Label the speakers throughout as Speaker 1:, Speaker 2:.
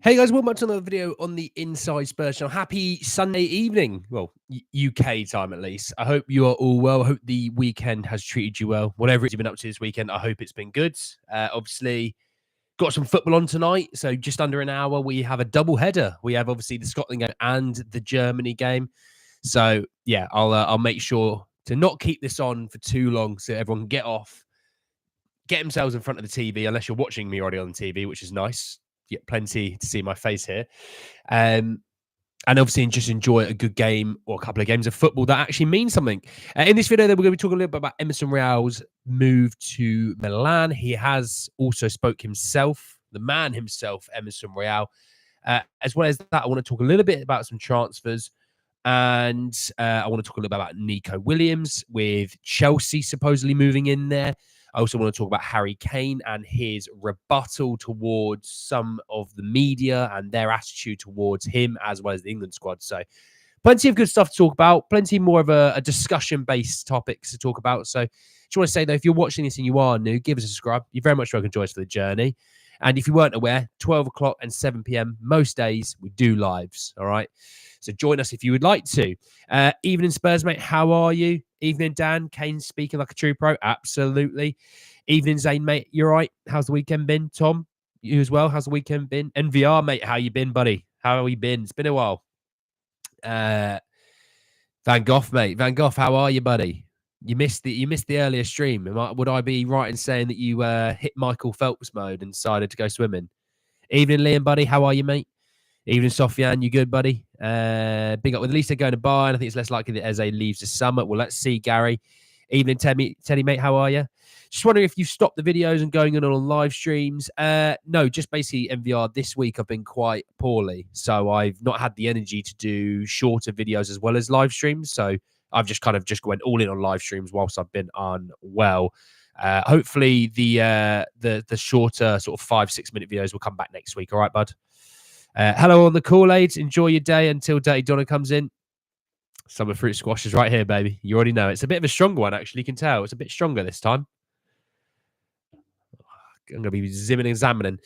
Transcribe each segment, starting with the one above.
Speaker 1: Hey guys, welcome back to another video on the Inside Spurs channel. Happy Sunday evening. Well, UK time at least. I hope you are all well. I hope the weekend has treated you well. Whatever you've been up to this weekend, I hope it's been good. Obviously, got some football on tonight. So just under an hour, we have a double header. We have obviously the Scotland game and the Germany game. So yeah, I'll make sure to not keep this on for too long so everyone can get off, get themselves in front of the TV, unless you're watching me already on the TV, which is nice. You get plenty to see my face here. And obviously just enjoy a good game or a couple of games of football that actually mean something. In this video, we're going to be talking a little bit about Emerson Royale's move to Milan. He has also spoke himself, the man himself, Emerson Royale. As well as that, I want to talk a little bit about some transfers. And I want to talk a little bit about Nico Williams with Chelsea supposedly moving in there. I also want to talk about Harry Kane and his rebuttal towards some of the media and their attitude towards him, as well as the England squad. So plenty of good stuff to talk about, plenty more of a discussion-based topics to talk about. So just want to say, though, if you're watching this and you are new, give us a subscribe. You're very much welcome to join us for the journey. And if you weren't aware, 12 o'clock and 7 p.m. most days, we do lives, all right? So join us if you would like to. Evening, Spurs, mate. How are you? Evening, Dan. Kane speaking like a true pro. Absolutely. Evening, Zane, mate. You all right? How's the weekend been? Tom, you as well. How's the weekend been? NVR, mate. How you been, buddy? How have you been? It's been a while. Van Gogh, mate. Van Gogh, how are you, buddy? You missed the earlier stream. Would I be right in saying that you hit Michael Phelps mode and decided to go swimming? Evening, Liam, buddy. How are you, mate? Evening, Sofian. You good, buddy? Big up. With at least they're going to buy, and I think it's less likely that Eze leaves the summer. Well, let's see, Gary. Evening, Teddy, mate. How are you? Just wondering if you've stopped the videos and going on live streams. No, just basically MVR. This week I've been quite poorly, so I've not had the energy to do shorter videos as well as live streams. So I've just went all in on live streams whilst I've been unwell. Hopefully the shorter sort of 5-6 minute videos will come back next week. All right, bud. Hello on the Kool-Aids. Enjoy your day until Dirty Donna comes in. Summer fruit squash is right here, baby. You already know. It's a bit of a stronger one, actually. You can tell. It's a bit stronger this time. I'm going to be zimming and examining.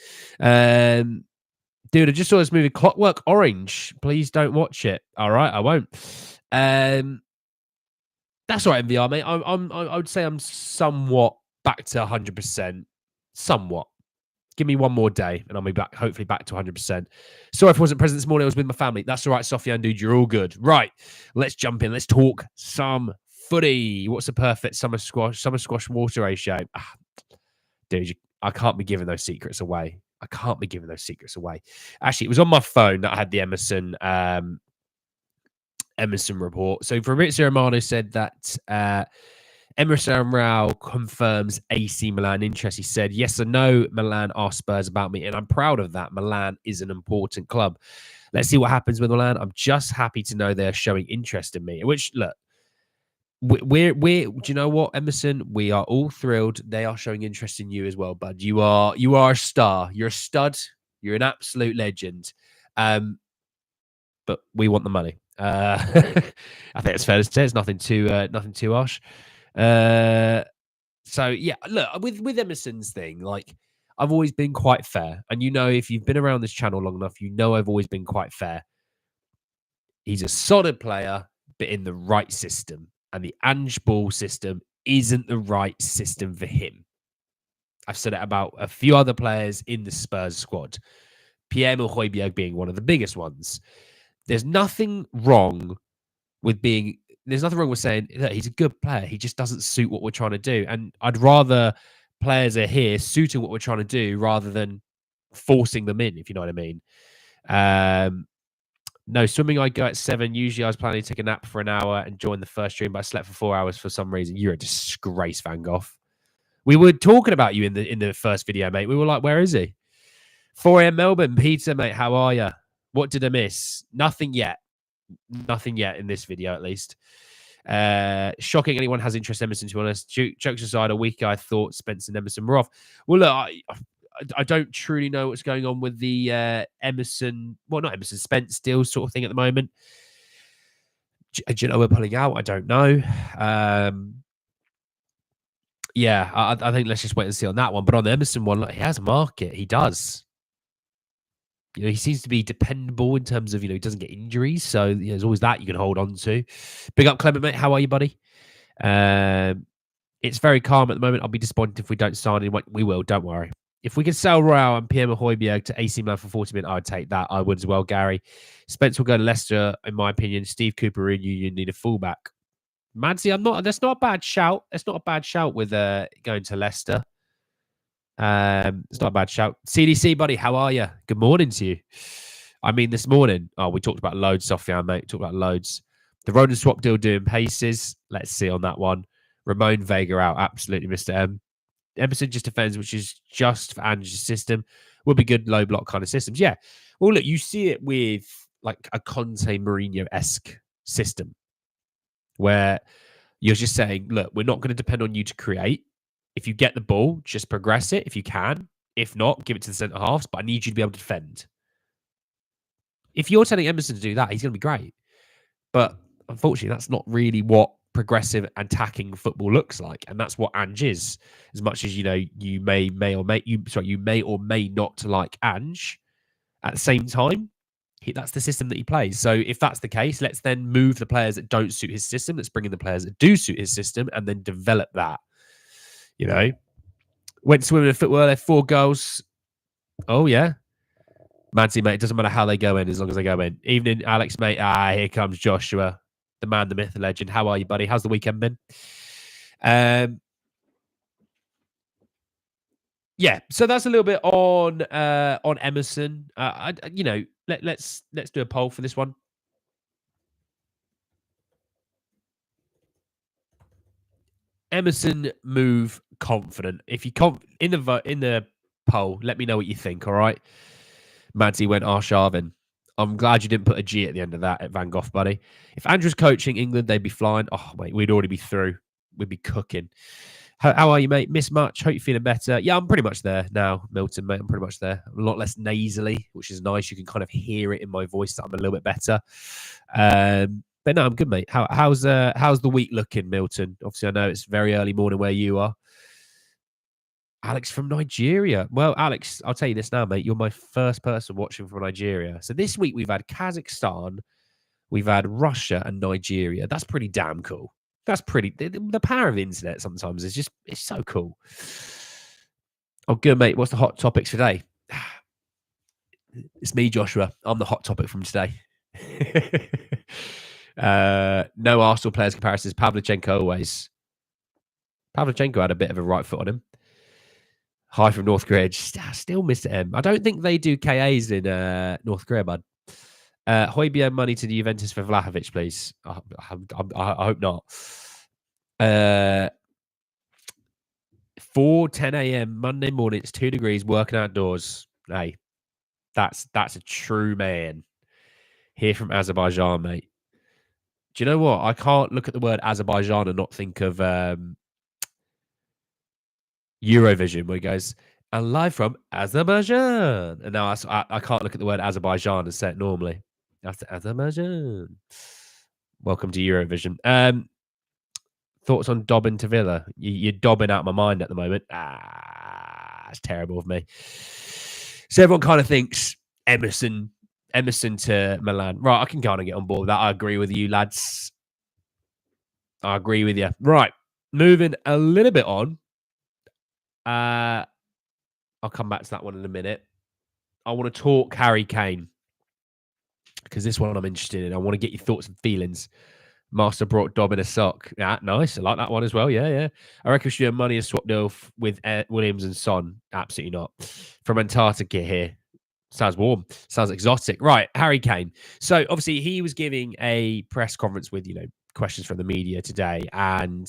Speaker 1: Dude, I just saw this movie, Clockwork Orange. Please don't watch it. All right, I won't. That's all right, MVR, mate. I would say I'm somewhat back to 100%. Somewhat. Give me one more day and I'll be back, hopefully back to 100%. Sorry if I wasn't present this morning. I was with my family. That's all right, Sofian, dude. You're all good. Right. Let's jump in. Let's talk some footy. What's the perfect summer squash water ratio? Dude, I can't be giving those secrets away. Actually, it was on my phone that I had the Emerson report. So Fabrizio Romano said that Emerson Royale confirms AC Milan interest. He said, yes or no, Milan asked Spurs about me, and I'm proud of that. Milan is an important club. Let's see what happens with Milan. I'm just happy to know they're showing interest in me, which, look, we're do you know what, Emerson? We are all thrilled. They are showing interest in you as well, bud. You are a star. You're a stud. You're an absolute legend. But we want the money. I think it's fair to say it's nothing too harsh. So yeah, look, with Emerson's thing, like, I've always been quite fair, and if you've been around this channel long enough, I've always been quite fair. He's a solid player, but in the right system, and the Ange ball system isn't the right system for him. I've said it about a few other players in the Spurs squad, Pierre-Emile Højbjerg being one of the biggest ones. There's nothing wrong with saying that he's a good player. He just doesn't suit what we're trying to do. And I'd rather players are here suiting what we're trying to do rather than forcing them in, if you know what I mean. No, swimming I go at 7. Usually I was planning to take a nap for an hour and join the first stream, but I slept for 4 hours for some reason. You're a disgrace, Van Gogh. We were talking about you in the first video, mate. We were like, where is he? 4 a.m. Melbourne. Peter, mate, how are you? What did I miss? Nothing yet. Nothing yet in this video, at least. Shocking anyone has interest in Emerson, to be honest. Jokes aside, a week I thought Spence and Emerson were off. Well, look, I don't truly know what's going on with the Emerson, well, not Emerson, Spence deal sort of thing at the moment. Do you know we're pulling out? I don't know. Yeah, I think let's just wait and see on that one. But on the Emerson one, look, he has a market. He does. You know, he seems to be dependable in terms of, he doesn't get injuries. So there's always that you can hold on to. Big up, Clement, mate. How are you, buddy? It's very calm at the moment. I'll be disappointed if we don't sign him. We will, don't worry. If we could sell Royale and Pierre Højbjerg to AC Milan for 40 million, I would take that. I would as well, Gary. Spence will go to Leicester, in my opinion. Steve Cooper in you need a fullback. Madsy, that's not a bad shout. That's not a bad shout with going to Leicester. It's not a bad shout. CDC, buddy, how are you? Good morning to you. I mean, this morning, we talked about loads, Sofian, mate. Talked about loads. The Roden swap deal doing paces. Let's see on that one. Ramon Vega out. Absolutely, Mr. M. Emerson just defends, which is just for Ange's system. Will be good low block kind of systems. Yeah. Well, look, you see it with like a Conte Mourinho-esque system where you're just saying, look, we're not going to depend on you to create. If you get the ball, just progress it if you can. If not, give it to the centre halves, but I need you to be able to defend. If you're telling Emerson to do that, he's going to be great. But unfortunately, that's not really what progressive attacking football looks like. And that's what Ange is. As much as, you may or may not like Ange, at the same time, that's the system that he plays. So if that's the case, let's then move the players that don't suit his system. Let's bring in the players that do suit his system and then develop that. Went swimming in football. They had 4 goals. Oh, yeah. Madsy, mate, it doesn't matter how they go in as long as they go in. Evening, Alex, mate. Here comes Joshua, the man, the myth, the legend. How are you, buddy? How's the weekend been? Yeah, so that's a little bit on Emerson. Let's do a poll for this one. Emerson move confident. If you in the poll, let me know what you think. All right, Madsy went Arshavin. I'm glad you didn't put a G at the end of that at Van Gogh, buddy. If Andrew's coaching England, they'd be flying. Oh, mate, we'd already be through. We'd be cooking. How are you, mate? Miss much? Hope you're feeling better. Yeah, I'm pretty much there now, Milton, mate. I'm pretty much there. A lot less nasally, which is nice. You can kind of hear it in my voice that I'm a little bit better. But no, I'm good, mate. How's the week looking, Milton? Obviously, I know it's very early morning where you are. Alex from Nigeria. Well, Alex, I'll tell you this now, mate. You're my first person watching from Nigeria. So this week we've had Kazakhstan, we've had Russia and Nigeria. That's pretty damn cool. That's pretty... The power of the internet sometimes is just... It's so cool. Oh, good, mate. What's the hot topics today? It's me, Joshua. I'm the hot topic from today. No Arsenal players comparisons. Pavlyuchenko always. Pavlyuchenko had a bit of a right foot on him. Hi from North Korea. Still Mr. M. I don't think they do KAs in North Korea, bud. Højbjerg money to the Juventus for Vlahovic, please. I hope not. 4:10 a.m. Monday morning. It's 2 degrees. Working outdoors. Hey, that's a true man. Here from Azerbaijan, mate. Do you know what? I can't look at the word Azerbaijan and not think of Eurovision, where he goes, and live from Azerbaijan. And now I can't look at the word Azerbaijan and say it normally. After Azerbaijan. Welcome to Eurovision. Thoughts on Dobbin to Villa? You're dobbing out my mind at the moment. It's terrible of me. So everyone kind of thinks Emerson to Milan. Right, I can kind of get on board with that. I agree with you, lads. I agree with you. Right, moving a little bit on. I'll come back to that one in a minute. I want to talk Harry Kane because this one I'm interested in. I want to get your thoughts and feelings. Master brought Dobbin a sock. Yeah, nice. I like that one as well. Yeah. I reckon we should have money a swap deal with Williams and Son. Absolutely not. From Antarctica here. Sounds warm. Sounds exotic. Right, Harry Kane. So obviously he was giving a press conference with, questions from the media today. And,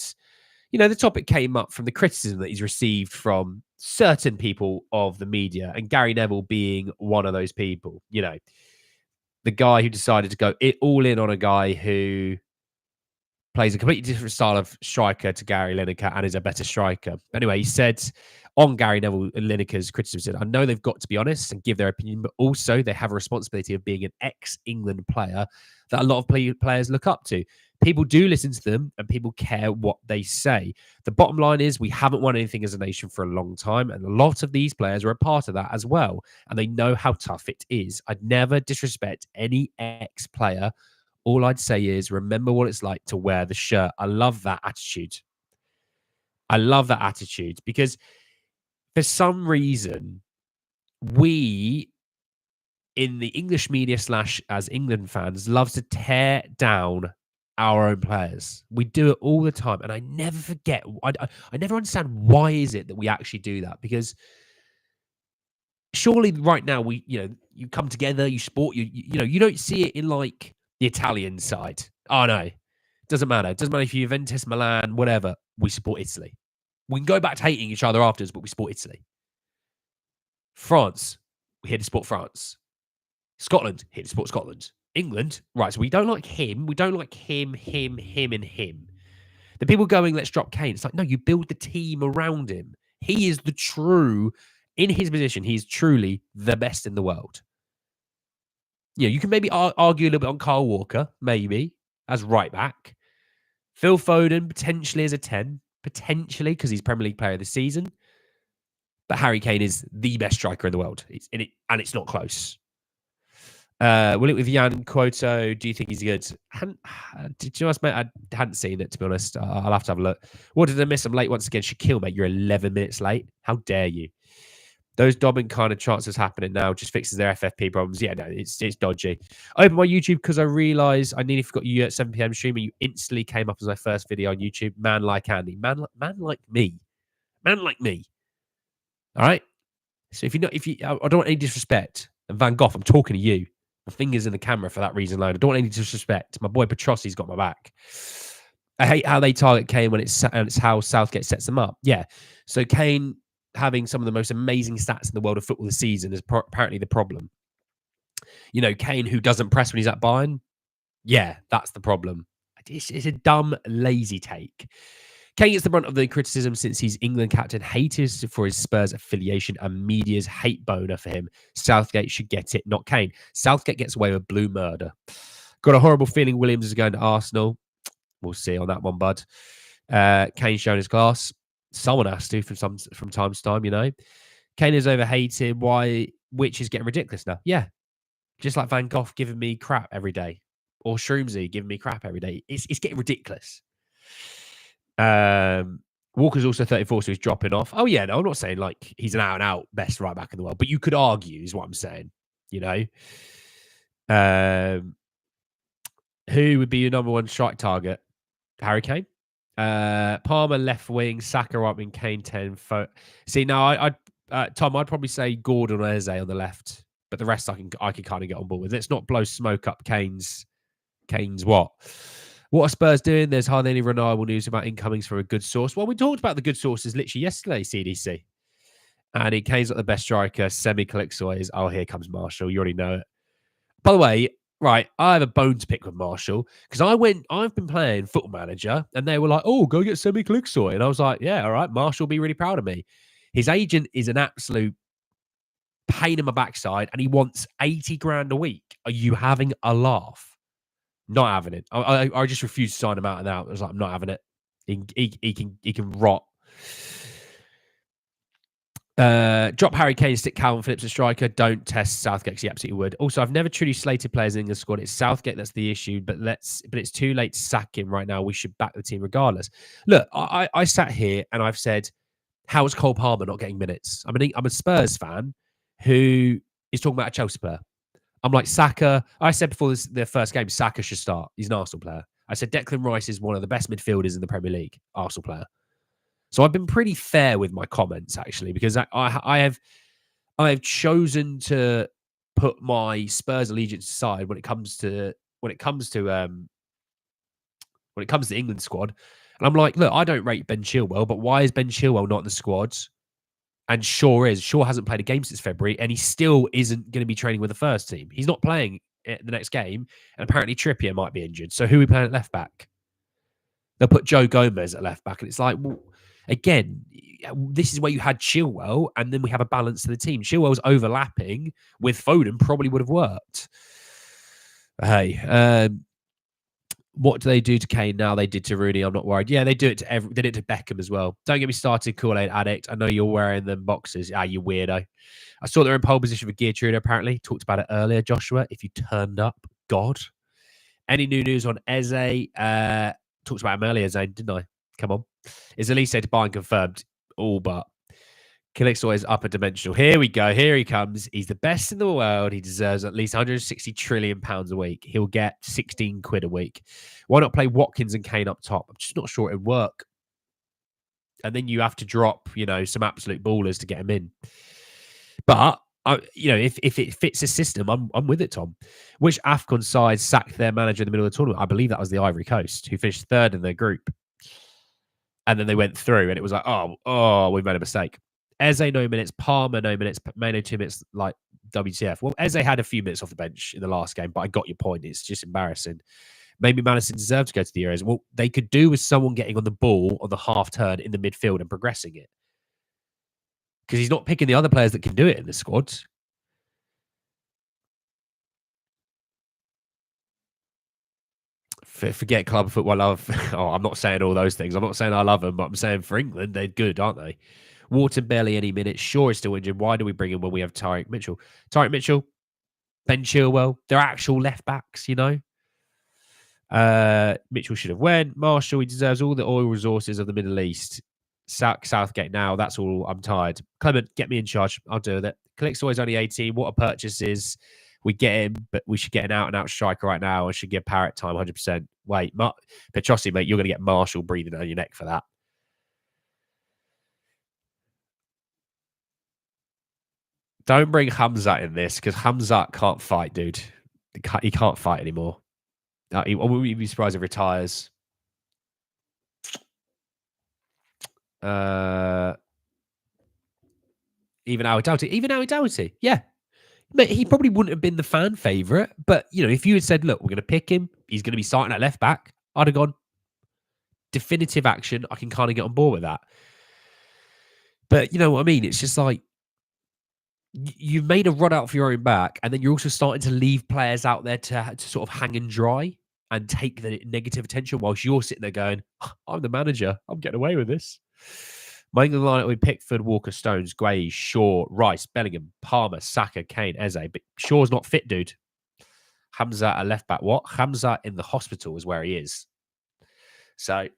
Speaker 1: the topic came up from the criticism that he's received from certain people of the media, and Gary Neville being one of those people. The guy who decided to go all in on a guy who plays a completely different style of striker to Gary Lineker and is a better striker. Anyway, he said, on Gary Neville and Lineker's criticism, I know they've got to be honest and give their opinion, but also they have a responsibility of being an ex-England player that a lot of players look up to. People do listen to them and people care what they say. The bottom line is we haven't won anything as a nation for a long time, and a lot of these players are a part of that as well, and they know how tough it is. I'd never disrespect any ex-player. All I'd say is remember what it's like to wear the shirt. I love that attitude. I love that attitude because for some reason, we in the English media / as England fans love to tear down our own players. We do it all the time. And I never forget, I never understand why is it that we actually do that? Because surely right now you come together, you sport, you don't see it in like the Italian side. Oh no, doesn't matter. It doesn't matter if you're Juventus, Milan, whatever. We support Italy. We can go back to hating each other afterwards, but we support Italy. France, we're here to support France. Scotland, here to support Scotland. England, right, so we don't like him. We don't like him, and him. The people going, let's drop Kane. It's like, no, you build the team around him. He is in his position, he's truly the best in the world. You can maybe argue a little bit on Kyle Walker, maybe, as right back. Phil Foden, potentially as a 10. Potentially, because he's Premier League Player of the Season. But Harry Kane is the best striker in the world. And it's not close. Will it with Jan Quoto? Do you think he's good? Did you ask, mate? I hadn't seen it, to be honest. I'll have to have a look. What did I miss? I'm late once again. Shaquille, mate, you're 11 minutes late. How dare you? Those dobbing kind of chances happening now just fixes their FFP problems. Yeah, no, it's dodgy. I opened my YouTube because I realised I nearly forgot you at 7 p.m. streaming. You instantly came up as my first video on YouTube. Man like Andy. Man like me. Man like me. All right? So I don't want any disrespect. And Van Gogh, I'm talking to you. My finger's in the camera for that reason alone. I don't want any disrespect. My boy Petrossi's got my back. I hate how they target Kane when it's how Southgate sets them up. Yeah. So Kane having some of the most amazing stats in the world of football this season is apparently the problem. Kane who doesn't press when he's at Bayern. Yeah, that's the problem. It's a dumb, lazy take. Kane gets the brunt of the criticism since he's England captain, hated for his Spurs affiliation, and media's hate boner for him. Southgate should get it, not Kane. Southgate gets away with blue murder. Got a horrible feeling Williams is going to Arsenal. We'll see on that one, bud. Kane showing his class. Someone has to from time to time, Kane is overhated. Which is getting ridiculous now. Yeah. Just like Van Gogh giving me crap every day. Or Shroomsy giving me crap every day. It's getting ridiculous. Walker's also 34, so he's dropping off. Oh, yeah, no, I'm not saying like he's an out-and-out best right back in the world, but you could argue is what I'm saying, Who would be your number one strike target? Harry Kane? Palmer left wing, Saka right wing, Kane 10. See, now Tom, I'd probably say Gordon or Eze on the left, but the rest I can kind of get on board with. Let's not blow smoke up Kane's what? What are Spurs doing? There's hardly any reliable news about incomings from a good source. Well, we talked about the good sources literally yesterday, CDC. And Kane's not the best striker. Semi-Calixto is, oh, here comes Marshall. You already know it. By the way, right, I have a bone to pick with Marshall because I've been playing Football Manager and they were like, oh, go get Semi-Calixto. And I was like, yeah, all right, Marshall will be really proud of me. His agent is an absolute pain in my backside and he wants 80 grand a week. Are you having a laugh? Not having it. I just refused to sign him out and out. I was like, I'm not having it. He can rot. Drop Harry Kane, stick Calvin Phillips as striker. Don't test Southgate. He absolutely would. Also, I've never truly slated players in England squad. It's Southgate that's the issue, but it's too late to sack him right now. We should back the team regardless. Look, I sat here and I've said, how is Cole Palmer not getting minutes? I'm a Spurs fan who is talking about a Chelsea player. I'm like, Saka. I said before the first game, Saka should start. He's an Arsenal player. I said Declan Rice is one of the best midfielders in the Premier League. Arsenal player. So I've been pretty fair with my comments actually, because I have chosen to put my Spurs allegiance aside when it comes to England squad. And I'm like, look, I don't rate Ben Chilwell, but why is Ben Chilwell not in the squad? And Shaw is. Shaw hasn't played a game since February, and he still isn't going to be training with the first team. He's not playing at the next game, and apparently Trippier might be injured. So who are we playing at left back? They'll put Joe Gomez at left back, and it's like, well, Again, this is where you had Chilwell, and then we have a balance to the team. Chilwell's overlapping with Foden probably would have worked. Hey, what do they do to Kane now? They did to Rooney. I'm not worried. Yeah, they do it to they did it to Beckham as well. Don't get me started, Kool-Aid addict. I know you're wearing them boxes. Ah, you weirdo. I saw they're in pole position for Geertrude, apparently. Talked about it earlier, Joshua. If you turned up, God. Any new news on Eze? Talked about him earlier, Zane, didn't I? Come on. Is Elise to buy and confirmed? All but. Calixto is upper dimensional. Here we go. Here he comes. He's the best in the world. He deserves at least 160 trillion pounds a week. He'll get 16 quid a week. Why not play Watkins and Kane up top? I'm just not sure it'd work. And then you have to drop, some absolute ballers to get him in. But if it fits the system, I'm with it, Tom. Which AFCON side sacked their manager in the middle of the tournament? I believe that was the Ivory Coast, who finished third in their group. And then they went through, and it was like, oh, we made a mistake. Eze, no minutes. Palmer, no minutes. Mano, 2 minutes, like WTF. Well, Eze had a few minutes off the bench in the last game, but I got your point. It's just embarrassing. Maybe Madison deserved to go to the Euros. Well, they could do with someone getting on the ball on the half turn in the midfield and progressing it. Because he's not picking the other players that can do it in the squad. Forget club football love. Oh, I'm not saying all those things. I'm not saying I love them, but I'm saying for England, they're good, aren't they? Wharton barely any minutes. Shaw is still injured. Why do we bring him when we have Tyreek Mitchell? Tyreek Mitchell, Ben Chilwell, they're actual left backs, Mitchell should have went. Marshall, he deserves all the oil resources of the Middle East. Southgate now, that's all. I'm tired. Clement, get me in charge. I'll do that. Calixto is only 18. What a purchase is. We get him, but we should get an out-and-out striker right now and should give Parrott time 100%. Wait, Petrossi, mate, you're going to get Marshall breathing down your neck for that. Don't bring Hamzat in this because Hamzat can't fight, dude. He can't fight anymore. I wouldn't be surprised if he retires. Even Howie Doughty. Yeah. Mate, he probably wouldn't have been the fan favourite. But, if you had said, look, we're going to pick him. He's going to be starting at left back. I'd have gone, definitive action. I can kind of get on board with that. But you know what I mean? It's just like, you've made a run out for your own back, and then you're also starting to leave players out there to sort of hang and dry and take the negative attention whilst you're sitting there going, I'm the manager. I'm getting away with this. My England lineup with Pickford, Walker, Stones, Gray, Shaw, Rice, Bellingham, Palmer, Saka, Kane, Eze. But Shaw's not fit, dude. Hamza at left back. What? Hamza in the hospital is where he is. So,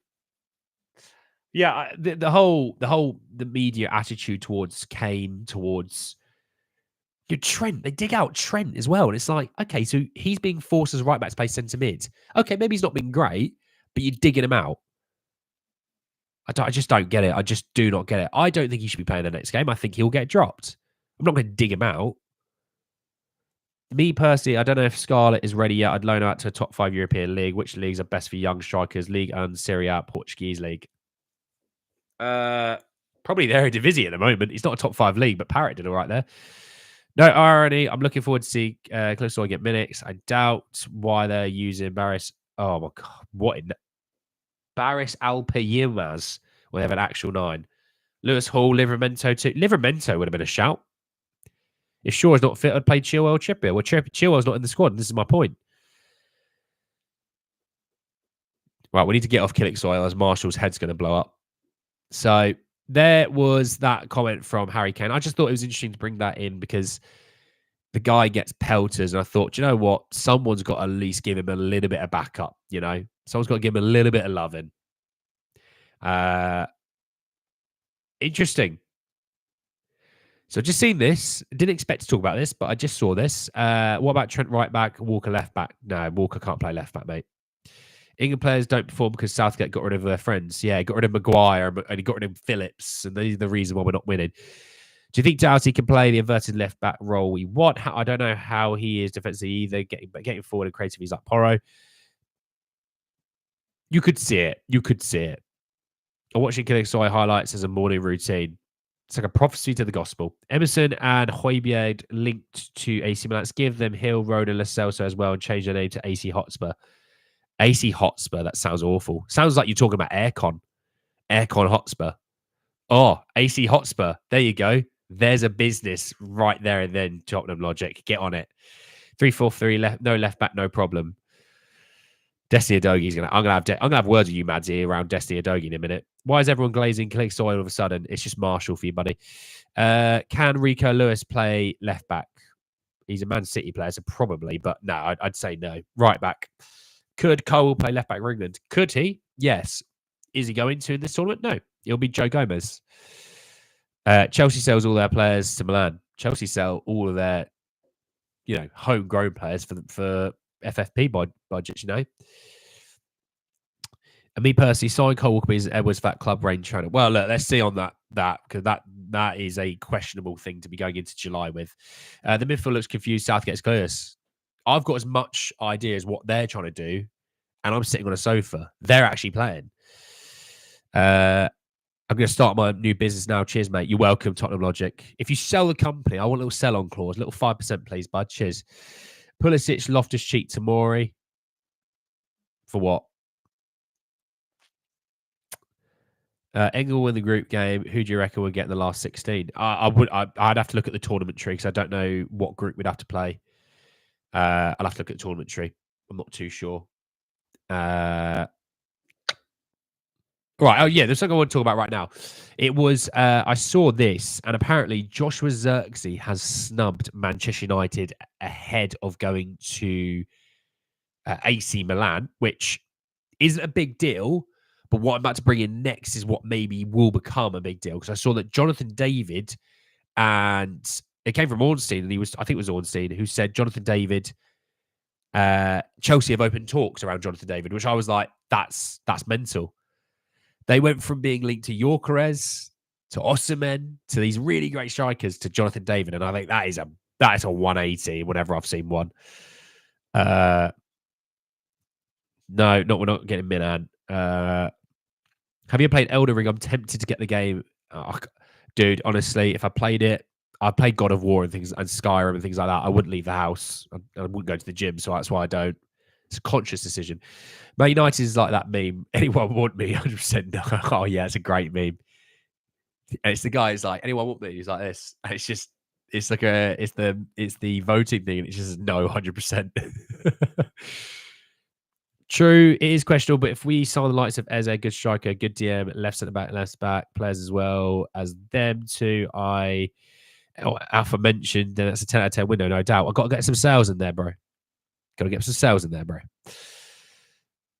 Speaker 1: yeah, the media attitude towards Kane, towards Trent, they dig out Trent as well. And it's like, okay, so he's being forced as right back to play centre mid. Okay, maybe he's not been great, but you're digging him out. I just don't get it. I just do not get it. I don't think he should be playing the next game. I think he'll get dropped. I'm not going to dig him out. Me personally, I don't know if Scarlett is ready yet. I'd loan him out to a top 5 European league. Which leagues are best for young strikers? League and Serie A, Portuguese league. Probably the Eredivisie at the moment. He's not a top 5 league, but Parrott did all right there. No irony. I'm looking forward to see Calixto get minutes. I doubt why they're using Barris. Oh my god, what in Barris Alpayilmaz will have an actual 9. Lewis Hall, Livramento too. Livramento would have been a shout. If Shaw's not fit, I'd play Chilwell, Trippier. Well, Chilwell's not in the squad. And this is my point. Right, we need to get off Calixto as Marshall's head's going to blow up. So there was that comment from Harry Kane. I just thought it was interesting to bring that in because the guy gets pelters. And I thought, do you know what? Someone's got to at least give him a little bit of backup, Someone's got to give him a little bit of loving. Interesting. So just seen this. Didn't expect to talk about this, but I just saw this. What about Trent right back, Walker left back? No, Walker can't play left back, mate. England players don't perform because Southgate got rid of their friends. Yeah, got rid of Maguire and he got rid of Phillips. And these are the reason why we're not winning. Do you think Doughty can play the inverted left back role we want? I don't know how he is defensively either. Getting forward and creative, he's like Porro. You could see it. I'm watching Calixto highlights as a morning routine. It's like a prophecy to the gospel. Emerson and Højbjerg linked to AC Milan. Let's give them Hill, Road, and Lo Celso as well and change their name to AC Hotspur. AC Hotspur, that sounds awful. Sounds like you're talking about Aircon Hotspur. Oh, AC Hotspur. There you go. There's a business right there and then. Tottenham logic. Get on it. 3-4-3 left. No left back. No problem. Destiny Adogi's gonna. I'm gonna have words with you, Madsy, around Destiny Adogi in a minute. Why is everyone glazing Clicks all of a sudden? It's just Marshall for you, buddy. Can Rico Lewis play left back? He's a Man City player, so probably, but no, I'd say no. Right back. Could Cole play left back for England? Could he? Yes. Is he going to in this tournament? No. It'll be Joe Gomez. Chelsea sells all their players to Milan. Chelsea sell all of their, homegrown players for FFP budgets, And me personally, sign Cole Walker as Edwards for that club range trainer. Well, look, let's see on that because that is a questionable thing to be going into July with. The midfield looks confused. Southgate's clears. I've got as much idea as what they're trying to do, and I'm sitting on a sofa. They're actually playing. I'm going to start my new business now. Cheers, mate. You're welcome, Tottenham Logic. If you sell the company, I want a little sell-on clause, a little 5%, please, bud. Cheers. Pulisic, Loftus-Cheek, Tamori. For what? Engel win the group game. Who do you reckon would get in the last 16? I'd have to look at the tournament tree because I don't know what group we'd have to play. I'll have to look at the tournament tree. I'm not too sure. Right. Oh, yeah. There's something I want to talk about right now. It was, I saw this, and apparently Joshua Zirkzee has snubbed Manchester United ahead of going to AC Milan, which isn't a big deal. But what I'm about to bring in next is what maybe will become a big deal. Because I saw that Jonathan David, and it came from Ornstein, and I think it was Ornstein, who said Jonathan David, Chelsea have opened talks around Jonathan David, which I was like, that's mental. They went from being linked to Gyökeres, to Osimhen, to these really great strikers, to Jonathan David, and I think that is a 180 whenever I've seen one. No, we're not getting Milan. Have you played Elden Ring? I'm tempted to get the game. Oh, dude, honestly, if I played it, I played God of War and things and Skyrim and things like that. I wouldn't leave the house. I wouldn't go to the gym, so that's why I don't. It's a conscious decision. Man United is like that meme. Anyone want me? 100% no. Oh, yeah, it's a great meme. And it's the guy who's like, anyone want me? He's like this. And it's the voting thing. And it's just no, 100%. True, it is questionable, but if we saw the likes of Eze, good striker, good DM, left centre back, left back, players as well as them two, Alpha mentioned, then that's a 10 out of 10 window, no doubt. I've got to get some sales in there, bro. Got to get some sales in there, bro.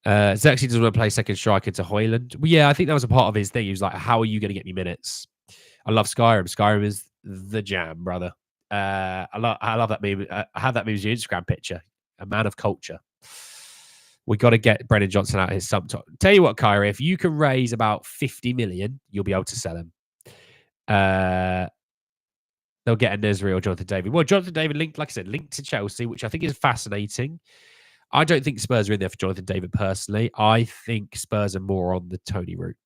Speaker 1: Xerxes doesn't want to play second striker to Hoyland. Well, yeah, I think that was a part of his thing. He was like, how are you going to get me minutes? I love Skyrim. Skyrim is the jam, brother. I love that meme. I have that meme as your Instagram picture. A man of culture. We got to get Brennan Johnson out of his sub. Tell you what, Kyrie, if you can raise about 50 million, you'll be able to sell him. They'll get a Nesri or Jonathan David. Well, Jonathan David linked to Chelsea, which I think is fascinating. I don't think Spurs are in there for Jonathan David personally. I think Spurs are more on the Tony route.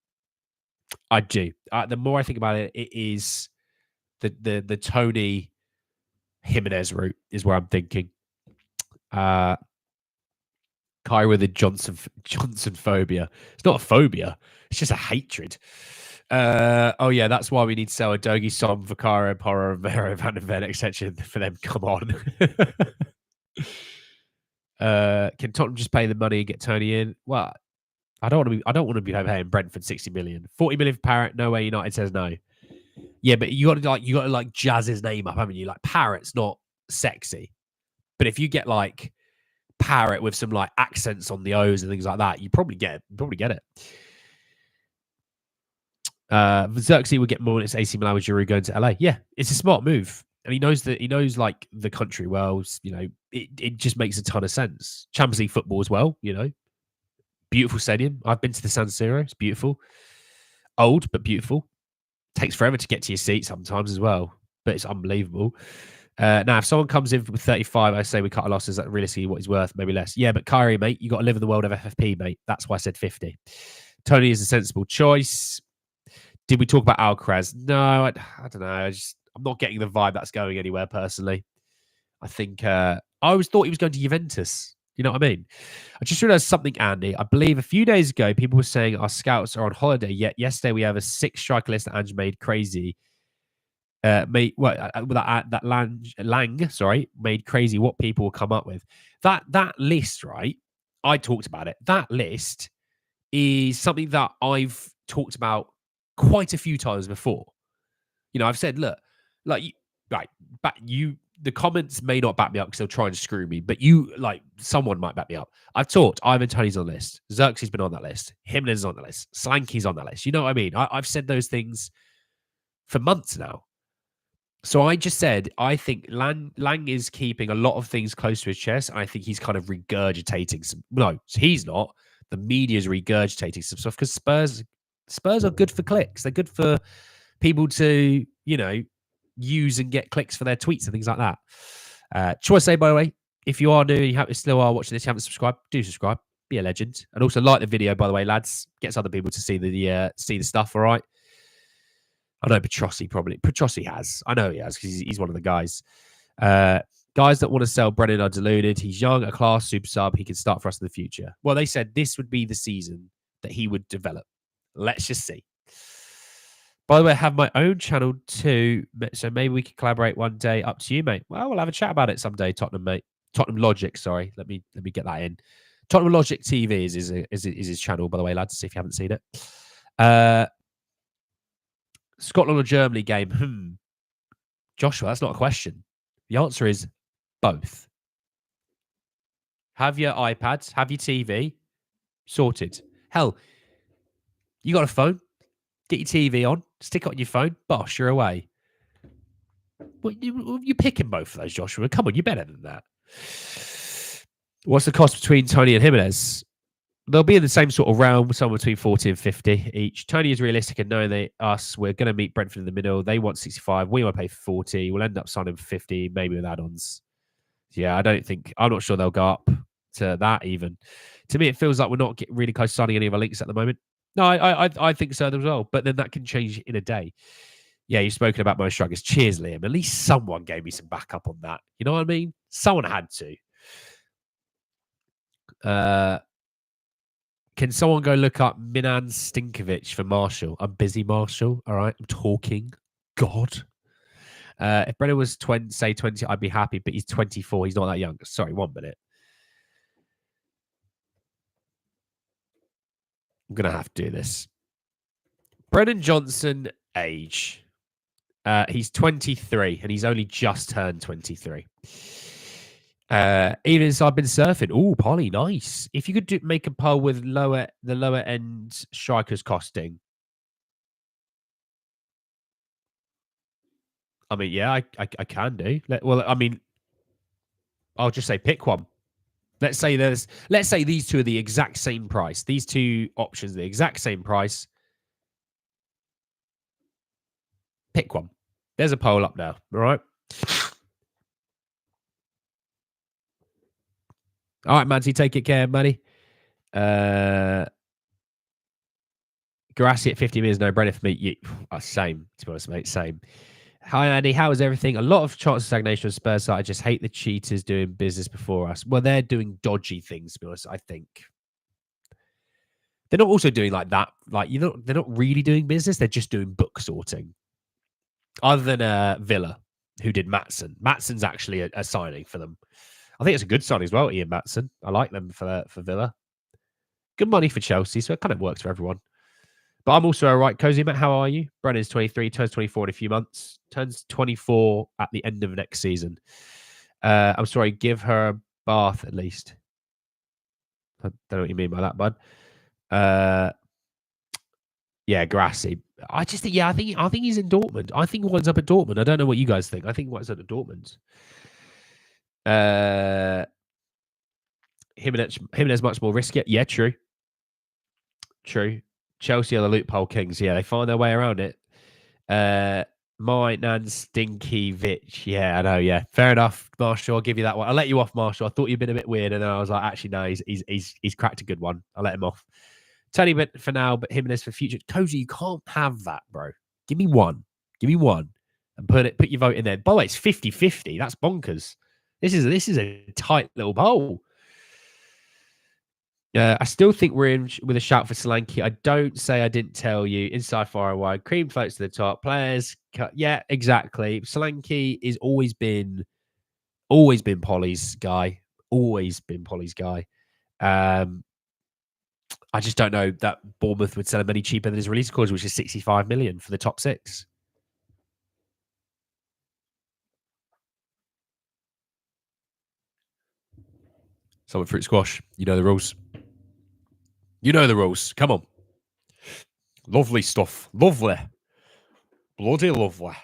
Speaker 1: I do. The more I think about it, it is the Tony Jimenez route is where I'm thinking. Kai with a Johnson phobia. It's not a phobia. It's just a hatred. Oh yeah, that's why we need to sell Adogi, Som, Vicario, Porro, Vero, Van der Ven, etc. for them. Come on. Can Tottenham just pay the money and get Tony in? Well, I don't want to be paying Brentford 60 million. 40 million for Parrott. No way United says no. Yeah, but you got to jazz his name up, haven't you? Like Parrott's not sexy. But if you get like Parrot with some like accents on the O's and things like that, you probably get it. Xerxes would get more when it's AC Milan with Giroud going to LA. Yeah, it's a smart move. And he knows like the country well. You know, it just makes a ton of sense. Champions League football as well, you know. Beautiful stadium. I've been to the San Siro. It's beautiful. Old, but beautiful. Takes forever to get to your seat sometimes as well, but it's unbelievable. Now, if someone comes in with 35, I say we cut our losses. That's realistically what he's worth, maybe less. Yeah, but Kyrie, mate, you got to live in the world of FFP, mate. That's why I said 50. Tony is a sensible choice. Did we talk about Alcaraz? No, I don't know. I'm not getting the vibe that's going anywhere personally. I think I always thought he was going to Juventus. You know what I mean? I just realized something, Andy. I believe a few days ago, people were saying our scouts are on holiday. Yet yesterday we have a 6 striker list that Ange made crazy. Lang, sorry, made crazy what people will come up with. That list, right? I talked about it. That list is something that I've talked about quite a few times before. You know, I've said, look, like, right, but the comments may not back me up because they'll try and screw me, but someone might back me up. I've talked. Ivan Toney's on the list. Xerxes been on that list. Jimenez is on the list. Slanky's on that list. You know what I mean? I've said those things for months now. So I just said, I think Lang is keeping a lot of things close to his chest. I think he's kind of regurgitating some. No, he's not. The media's regurgitating some stuff because Spurs are good for clicks. They're good for people to, use and get clicks for their tweets and things like that. Just want to say, by the way, if you are new and you still are watching this, you haven't subscribed, do subscribe. Be a legend. And also like the video, by the way, lads. Gets other people to see the stuff, all right? I know Petrossi has. I know he has because he's one of the guys. Guys that want to sell Brennan are deluded. He's young, a class super sub. He can start for us in the future. Well, they said this would be the season that he would develop. Let's just see. By the way, I have my own channel too, so maybe we can collaborate one day. Up to you, mate. Well, we'll have a chat about it someday, Tottenham, mate. Tottenham Logic, sorry. Let me get that in. Tottenham Logic TV is his channel, by the way, lads, if you haven't seen it. Scotland or Germany game? Joshua, that's not a question. The answer is both. Have your iPads, have your TV, sorted. Hell, you got a phone? Get your TV on, stick it on your phone, bosh, you're away. Well, you're picking both of those, Joshua. Come on, you're better than that. What's the cost between Tony and Jimenez? They'll be in the same sort of realm, somewhere between 40 and 50 each. Tony is realistic and knowing we're going to meet Brentford in the middle. They want 65. We want to pay 40. We'll end up signing 50, maybe with add-ons. Yeah, I'm not sure they'll go up to that even. To me, it feels like we're not really close to signing any of our links at the moment. No, I think so as well. But then that can change in a day. Yeah, you've spoken about most strikers. Cheers, Liam. At least someone gave me some backup on that. You know what I mean? Someone had to. Can someone go look up Milan Stinkovic for Marshall? I'm busy, Marshall. All right, I'm talking. God. If Brennan was 20, I'd be happy, but he's 24. He's not that young. Sorry, 1 minute. I'm going to have to do this. Brennan Johnson, age. He's 23, and he's only just turned 23. Even since I've been surfing. Oh, Polly, nice. If you could make a poll with the lower end strikers costing. I mean, yeah, I can do. I'll just say pick one. Let's say these two are the exact same price. These two options are the exact same price. Pick one. There's a poll up now. All right. All right, Manty, take it care, buddy. Garassi at 50 minutes, no Brennan for me. Same, to be honest, mate. Same. Hi, Andy. How is everything? A lot of chance of stagnation on Spurs side. I just hate the cheaters doing business before us. Well, they're doing dodgy things, to be honest, I think. They're not also doing like that. They're not really doing business. They're just doing book sorting. Other than Villa, who did Maatsen. Maatsen's actually a signing for them. I think it's a good signing as well, Ian Maatsen. I like them for Villa. Good money for Chelsea, so it kind of works for everyone. But I'm also all right. Cozy, Matt, how are you? Brennan's 23, turns 24 in a few months. Turns 24 at the end of next season. I'm sorry, give her a bath at least. I don't know what you mean by that, bud. Yeah, Grassi. I think he's in Dortmund. I think he winds up at Dortmund. I don't know what you guys think. I think he winds up at Dortmund. Jimenez much more risky. Yeah, true. Chelsea are the loophole kings. Yeah, they find their way around it. My Nan Stinkovic. Yeah, I know. Yeah, fair enough, Marshall. I'll give you that one. I'll let you off, Marshall. I thought you'd been a bit weird, and then I was like, actually, no, he's cracked a good one. I'll let him off. Tony, but for now, but Jimenez for future. Cozy, you can't have that, bro. Give me one, and put your vote in there. By the way, it's 50-50. That's bonkers. This is a tight little poll. I still think we're in with a shout for Solanke. I don't say I didn't tell you. Inside far and wide, cream floats to the top. Players, yeah, exactly. Solanke is always been Polly's guy. Always been Polly's guy. I just don't know that Bournemouth would sell him any cheaper than his release clause, which is 65 million for the top six. Someone fruit squash. You know the rules. You know the rules. Come on. Lovely stuff. Lovely. Bloody lovely.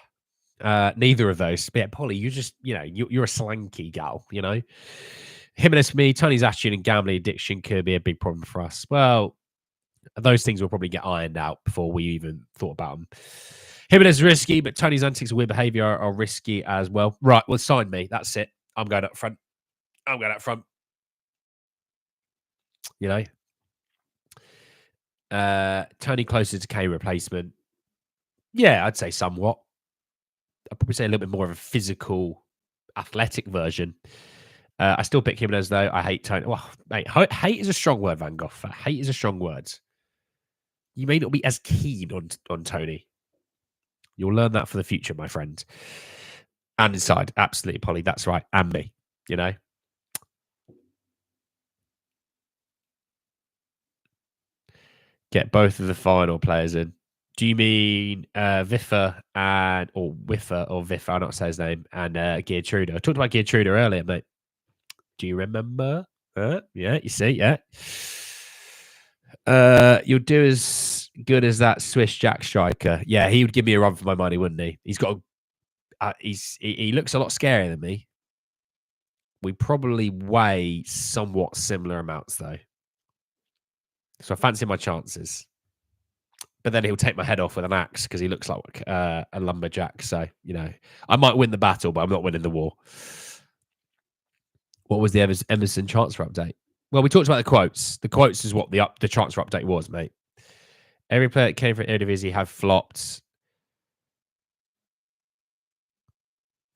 Speaker 1: Neither of those. But yeah, Polly, you just, you're a slanky gal, Jimenez for me, Tony's attitude and gambling addiction could be a big problem for us. Well, those things will probably get ironed out before we even thought about them. Jimenez is risky, but Tony's antics and weird behaviour are risky as well. Right, well, sign me. That's it. I'm going up front. Tony closer to Kane replacement. Yeah, I'd say somewhat. I'd probably say a little bit more of a physical, athletic version. I still pick Jimenez, though. I hate Tony. Well, mate, hate is a strong word, Van Gogh. Hate is a strong word. You may not be as keen on Tony. You'll learn that for the future, my friend. And inside, absolutely, Polly. That's right. And me, Get both of the final players in. Do you mean Viffer or Viffer? I'll not say his name. And Geertruida. I talked about Geertruida earlier, mate. Do you remember? Yeah, you see, yeah. You'll do as good as that Swiss Jack striker. Yeah, he would give me a run for my money, wouldn't he? He's got. He looks a lot scarier than me. We probably weigh somewhat similar amounts, though. So I fancy my chances. But then he'll take my head off with an axe because he looks like a lumberjack. So, I might win the battle, but I'm not winning the war. What was the Emerson transfer update? Well, we talked about the quotes. The quotes is what the transfer update was, mate. Every player that came from Eredivisie have flopped.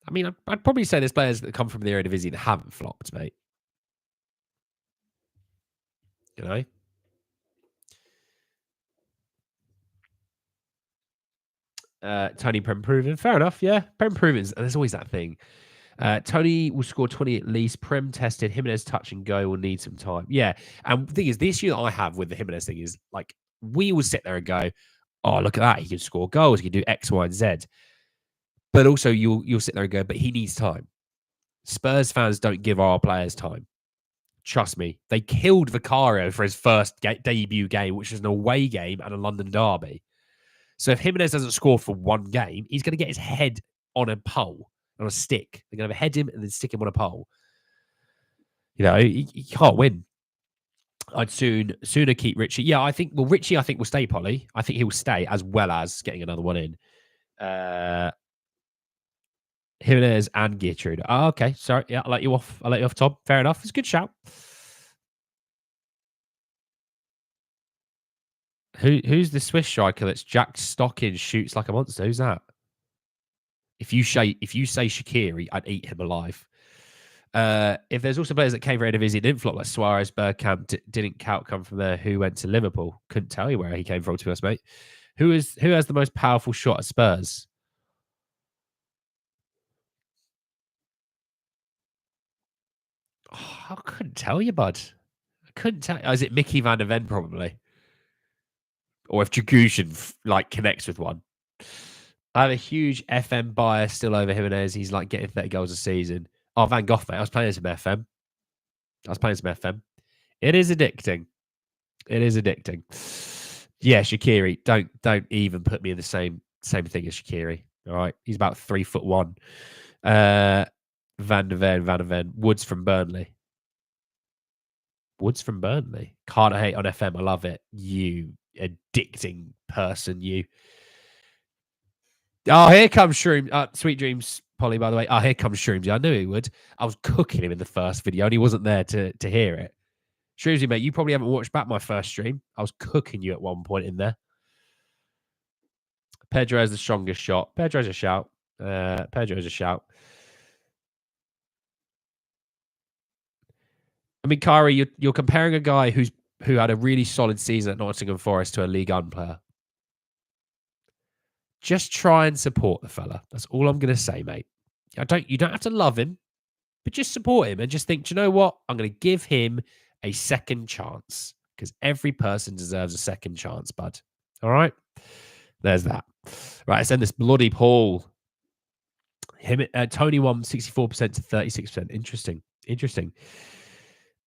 Speaker 1: I mean, I'd probably say there's players that come from the Eredivisie that haven't flopped, mate. Tony Prem proven. Fair enough, yeah. Prem proven. There's always that thing. Tony will score 20 at least. Prem tested. Jimenez touch and go will need some time. Yeah. And the thing is, the issue that I have with the Jimenez thing is, like, we will sit there and go, oh, look at that. He can score goals. He can do X, Y, and Z. But also, you'll sit there and go, but he needs time. Spurs fans don't give our players time. Trust me. They killed Vicario for his first debut game, which was an away game and a London derby. So if Jimenez doesn't score for one game, he's going to get his head on a pole, on a stick. They're going to head him and then stick him on a pole. He can't win. I'd sooner keep Richie. Yeah, Richie will stay, Polly. I think he will stay as well as getting another one in. Jimenez and Geertruida. Oh, okay. Sorry. Yeah, I'll let you off, Tom. Fair enough. It's a good shout. Who's the Swiss striker that's Jack Stocking shoots like a monster? Who's that? If you say Shaqiri, I'd eat him alive. If there's also players that came from Eredivisie didn't flop, like Suarez, Bergkamp, didn't come from there, who went to Liverpool. Couldn't tell you where he came from, to us, mate. Who has the most powerful shot at Spurs? Oh, I couldn't tell you, bud. I couldn't tell you. Oh, is it Mickey van der Ven, probably? Or if Dragusin connects with one. I have a huge FM bias still over Jimenez. He's like getting 30 goals a season. Oh, Van Gogh, mate. I was playing some FM. It is addicting. Yeah, Shaqiri. Don't even put me in the same thing as Shaqiri. All right. He's about 3'1". Van der Ven. Woods from Burnley. Can't hate on FM. I love it. You addicting person, you. Oh, here comes Shrooms. Sweet dreams, Polly, by the way. Oh, here comes Shrooms. I knew he would. I was cooking him in the first video and he wasn't there to hear it. Shroomsy, mate, you probably haven't watched back my first stream. I was cooking you at one point in there. Pedro has the strongest shot. Pedro's a shout. I mean, Kyrie, you're comparing a guy who's who had a really solid season at Nottingham Forest, to a League One player. Just try and support the fella. That's all I'm going to say, mate. You don't have to love him, but just support him and just think, do you know what? I'm going to give him a second chance, because every person deserves a second chance, bud. All right? There's that. Right, let's end this bloody poll. Tony won 64% to 36%. Interesting.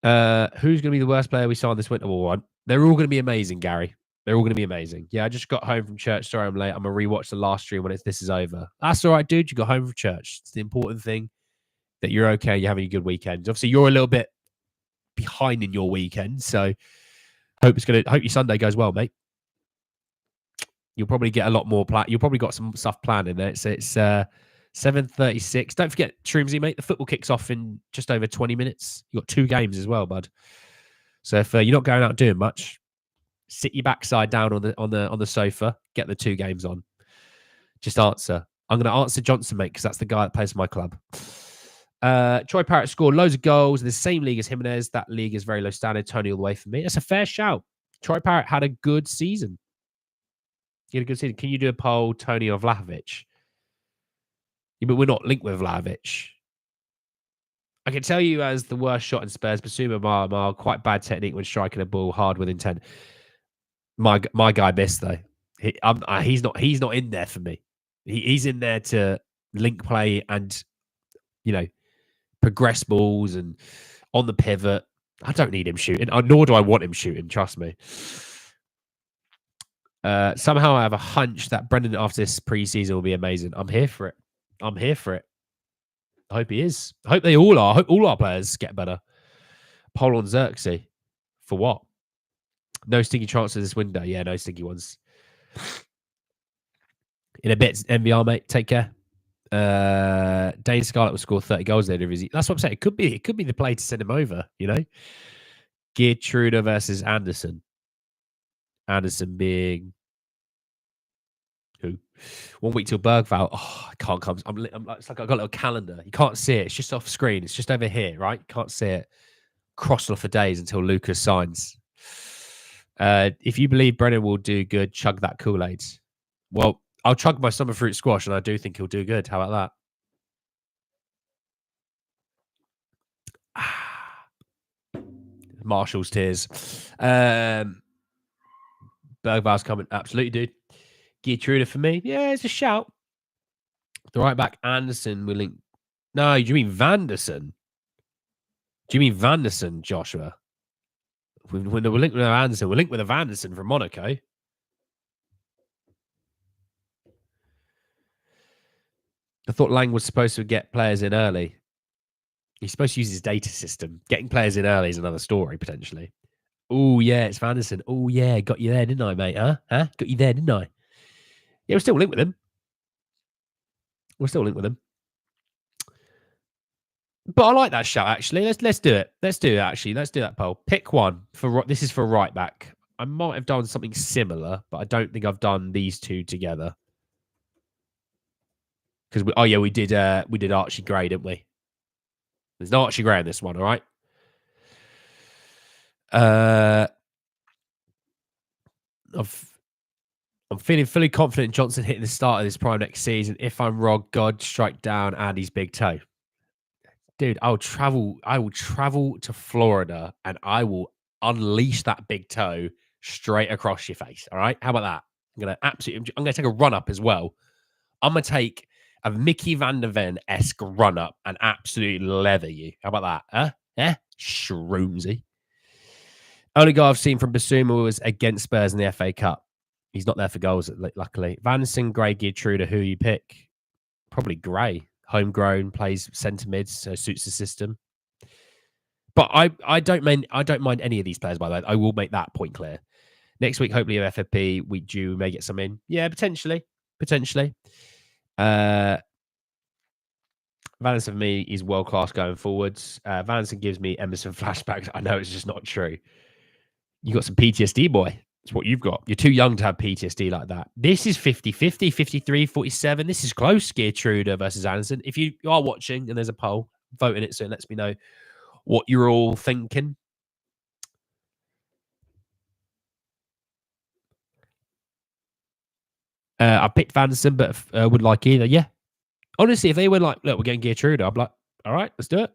Speaker 1: Who's going to be the worst player we saw in this winter war one? They're all going to be amazing, Gary. They're all going to be amazing. Yeah, I just got home from church. Sorry, I'm late. I'm going to rewatch the last stream when this is over. That's all right, dude. You got home from church. It's the important thing, that you're okay. You're having a good weekend. Obviously, you're a little bit behind in your weekend, so hope your Sunday goes well, mate. You'll probably get a lot more You'll probably got some stuff planned in there. It's 7:36. Don't forget, Shroomsy, mate. The football kicks off in just over 20 minutes. You got 2 games as well, bud. So if you're not going out doing much, sit your backside down on the sofa. Get the 2 games on. Just answer. I'm going to answer Johnson, mate, because that's the guy that plays for my club. Troy Parrott scored loads of goals in the same league as Jimenez. That league is very low standard. Tony all the way for me. That's a fair shout. Troy Parrott had a good season. He had a good season. Can you do a poll, Tony or Vlahovic? Yeah, but we're not linked with Vlahovic. I can tell you, as the worst shot in Spurs, Basuma quite bad technique when striking a ball, hard with intent. My guy missed though. He's not in there for me. He's in there to link play and, progress balls and on the pivot. I don't need him shooting, nor do I want him shooting. Trust me. Somehow I have a hunch that Brendan after this preseason will be amazing. I'm here for it. I hope he is. I hope they all are. I hope all our players get better. Poll on Xerxes. For what? No stinky chances this window. Yeah, no stinky ones. In a bit, MVR, mate. Take care. Dane Scarlett will score 30 goals there. That's what I'm saying. It could be the play to send him over, Geertruida versus Anderson. Anderson being who? 1 week till Bergvall. Oh, I can't come. It's like I've got a little calendar. You can't see it. It's just off screen. It's just over here, right? You can't see it. Crossing off for days until Lucas signs. If you believe Brennan will do good, chug that Kool-Aid. Well, I'll chug my summer fruit squash, and I do think he'll do good. How about that? Marshall's tears. Bergvall's coming. Absolutely, dude. Geertruida for me. Yeah, it's a shout. The right back, Anderson, will link. No, do you mean Vanderson? Do you mean Vanderson, Joshua? When we're linked with Anderson, we're linked with a Vanderson from Monaco. I thought Lang was supposed to get players in early. He's supposed to use his data system. Getting players in early is another story, potentially. Oh, yeah, it's Vanderson. Oh, yeah, got you there, didn't I, mate? Huh? Got you there, didn't I? Yeah, we're still linked with him. But I like that shout, actually. Let's do it. Let's do it, actually. Let's do that poll. Pick one. This is for right back. I might have done something similar, but I don't think I've done these two together. Because we did Archie Gray, didn't we? There's no Archie Gray in this one, all right? I'm feeling fully confident Johnson hitting the start of this prime next season. If I'm wrong, God strike down Andy's big toe. Dude, I will travel to Florida and I will unleash that big toe straight across your face. All right? How about that? I'm gonna take a run up as well. I'm gonna take a Mickey Van der Ven-esque run up and absolutely leather you. How about that? Shroomsy. Only guy I've seen from Basuma was against Spurs in the FA Cup. He's not there for goals, luckily. Vanderson, Gray, Geertruida, who you pick? Probably Gray. Homegrown, plays centre mid, so suits the system. But I don't mind any of these players, by the way. I will make that point clear. Next week, hopefully, FFP, we may get some in. Yeah, potentially. Vanderson for me is world class going forwards. Vanderson gives me Emerson flashbacks. I know it's just not true. You got some PTSD, boy. That's what you've got. You're too young to have PTSD like that. This is 50-50, 53-47. This is close, Geertruida versus Anderson. If you are watching and there's a poll, vote in it so it lets me know what you're all thinking. I picked Vanderson, but would like either. Yeah. Honestly, if they were like, look, we're getting Geertruida, I'm like, all right, let's do it.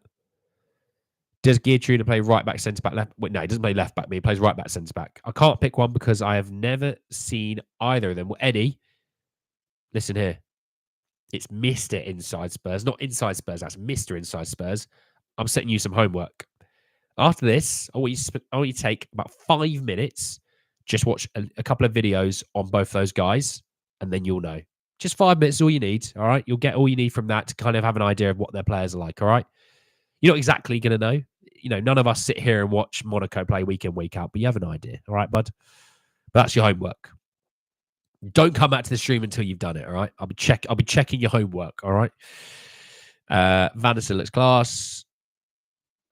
Speaker 1: Does Geertruida play right back, centre back, left? Wait, no, he doesn't play left back, but he plays right back, centre back. I can't pick one because I have never seen either of them. Well, Eddie, listen here. It's Mr. Inside Spurs, not Inside Spurs. That's Mr. Inside Spurs. I'm setting you some homework. After this, I want you to take about 5 minutes, just watch a couple of videos on both those guys, and then you'll know. Just 5 minutes is all you need, all right? You'll get all you need from that to kind of have an idea of what their players are like, all right? You're not exactly going to know. You know, none of us sit here and watch Monaco play week in, week out, but you have an idea, all right, bud? But that's your homework. Don't come back to the stream until you've done it, all right? I'll be checking your homework, all right? Vanderson looks class.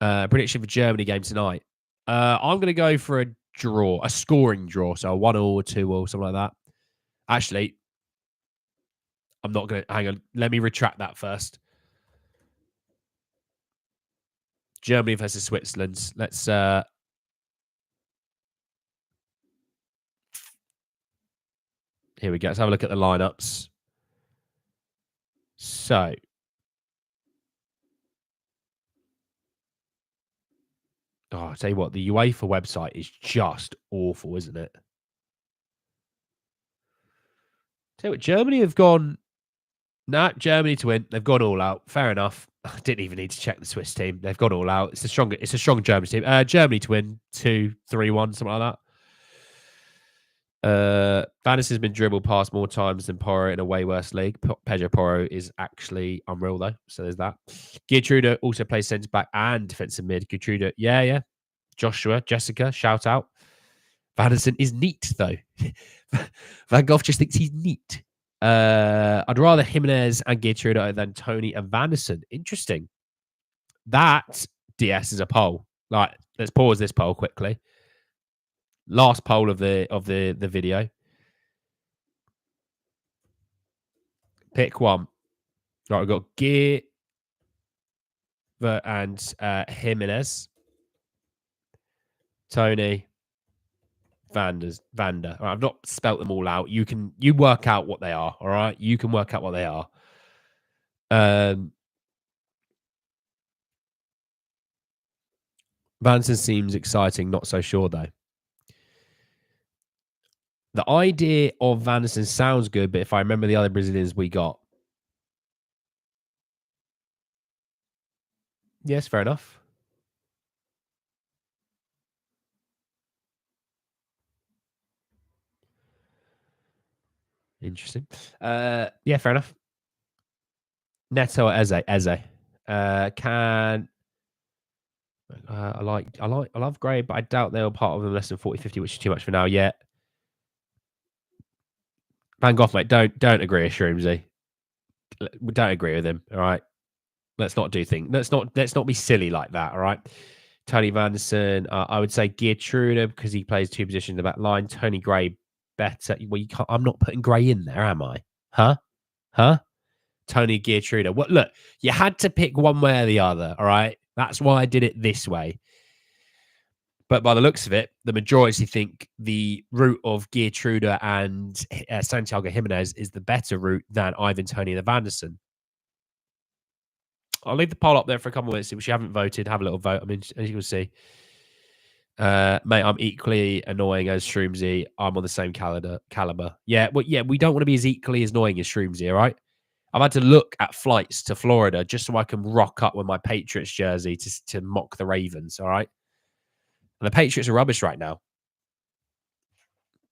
Speaker 1: Prediction for Germany game tonight. I'm going to go for a draw, a scoring draw. So a 1-1 or 2-1, something like that. Actually, I'm not going to... Hang on. Let me retract that first. Germany versus Switzerland. Let's... Here we go. Let's have a look at the lineups. So... Oh, I'll tell you what, the UEFA website is just awful, isn't it? Tell you what, Germany have gone... Nah, Germany to win. They've gone all out. Fair enough. I didn't even need to check the Swiss team. They've gone all out. It's a strong German team. Germany to win 2-3-1, something like that. Vanis has been dribbled past more times than Porro in a way worse league. Pedro Porro is actually unreal though, so there's that. Geertruida also plays centre back and defensive mid. Geertruida, yeah. Joshua, Jessica, shout out. Vanderson is neat though. Van Gogh just thinks he's neat. I'd rather Jimenez and Geertruida than Tony and Vanderson. Interesting. That DS is a poll. Like, let's pause this poll quickly. Last poll of the video. Pick one. Right, we've got Geer and Jimenez. Tony. Vander. Right, I've not spelt them all out. You work out what they are, all right? You can work out what they are. Vanson seems exciting, not so sure though. The idea of Vanderson sounds good, but if I remember the other Brazilians we got. Yes, fair enough. Interesting. Yeah, fair enough. Neto or Eze? Eze. I love Gray, but I doubt they were part of them less than 40-50, which is too much for now yet. Van Gogh, mate, don't agree with Shroomsy. Don't agree with him, all right? Let's not do things. Let's not be silly like that, all right? Tony Vanderson, I would say Geertruida because he plays two positions in the back line. Tony Gray, better. Well, you can't. I'm not putting Gray in there, am I? Huh? Tony Geertruida. What? Look, you had to pick one way or the other, all right? That's why I did it this way. But by the looks of it, the majority think the route of Geertruida and Santiago Jimenez is the better route than Ivan Toney and Vanderson. I'll leave the poll up there for a couple of minutes. If you haven't voted, have a little vote. I mean, as you can see, mate, I'm equally annoying as Shroomsy. I'm on the same caliber. Yeah, well, yeah, we don't want to be as equally as annoying as Shroomsy, all right? I've had to look at flights to Florida just so I can rock up with my Patriots jersey to mock the Ravens, all right? And the Patriots are rubbish right now.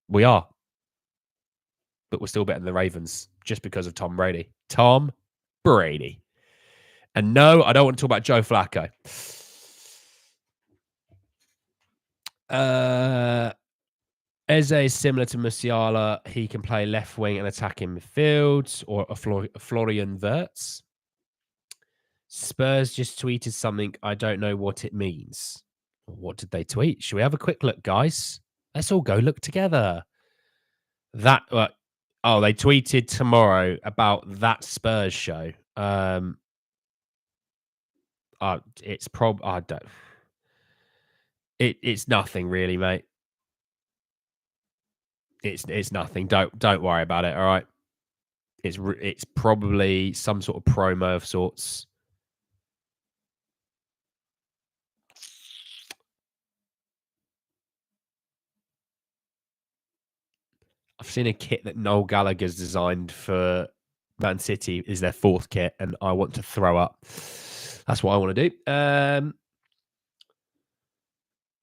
Speaker 1: We are. But we're still better than the Ravens just because of Tom Brady. Tom Brady. And no, I don't want to talk about Joe Flacco. Eze is similar to Musiala. He can play left wing and attack in midfield, or a Florian Wirtz. Spurs just tweeted something. I don't know what it means. What did they tweet? Should we have a quick look, guys? Let's all go look together. They tweeted tomorrow about that Spurs show. It's it's nothing really, mate. It's nothing. Don't worry about it. All right. It's probably some sort of promo of sorts. I've seen a kit that Noel Gallagher's designed for Man City is their 4th kit, and I want to throw up. That's what I want to do.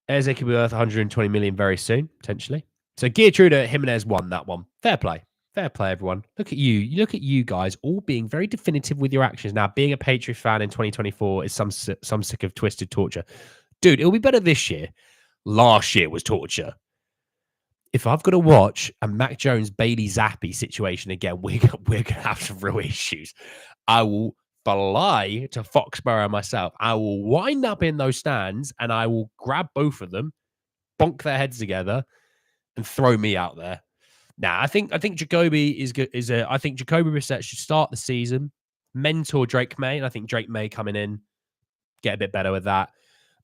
Speaker 1: Eze could be worth 120 million very soon, potentially. So Geertruda Jimenez won that one. Fair play. Fair play, everyone. Look at you. Look at you guys all being very definitive with your actions. Now, being a Patriot fan in 2024 is some sick of twisted torture. Dude, it'll be better this year. Last year was torture. If I've got to watch a Mac Jones Bailey Zappi situation again, we're going to have some real issues. I will fly to Foxborough myself. I will wind up in those stands and I will grab both of them, bonk their heads together, and throw me out there. Now, I think Jacoby is good. I think Jacoby Brissett should start the season, mentor Drake May, and I think Drake May coming in get a bit better with that.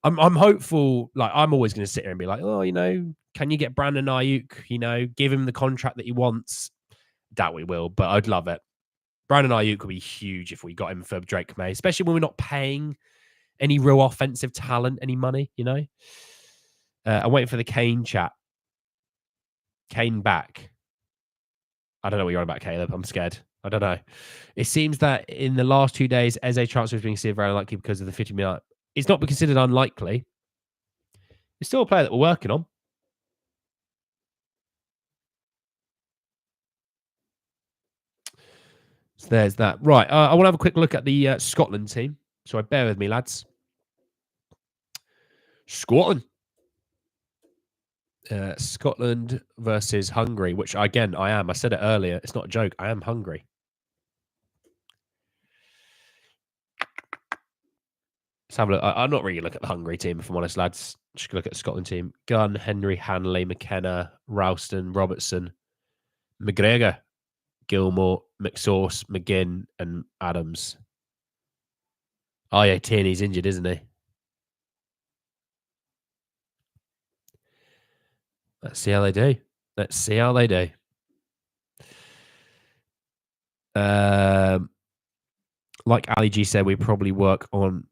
Speaker 1: I'm hopeful. Like, I'm always going to sit here and be like, oh, can you get Brandon Ayuk? Give him the contract that he wants. Doubt we will, but I'd love it. Brandon Ayuk would be huge if we got him for Drake May, especially when we're not paying any real offensive talent any money. I'm waiting for the Kane chat. Kane back. I don't know what you're on about, Caleb. I'm scared. I don't know. It seems that in the last 2 days, Eze transfer is being considered very unlikely because of the 50 million. It's not considered unlikely. It's still a player that we're working on. So there's that. Right. I want to have a quick look at the Scotland team. So bear with me, lads. Scotland. Scotland versus Hungary, which, again, I am. I said it earlier. It's not a joke. I am hungry. Let's have a look. I'm not really looking at the Hungary team, if I'm honest, lads. Just look at the Scotland team. Gunn, Henry, Hanley, McKenna, Ralston, Robertson, McGregor, Gilmore, McSauce, McGinn, and Adams. Oh, yeah, Tierney's injured, isn't he? Let's see how they do. Like Ali G said, we'll probably work on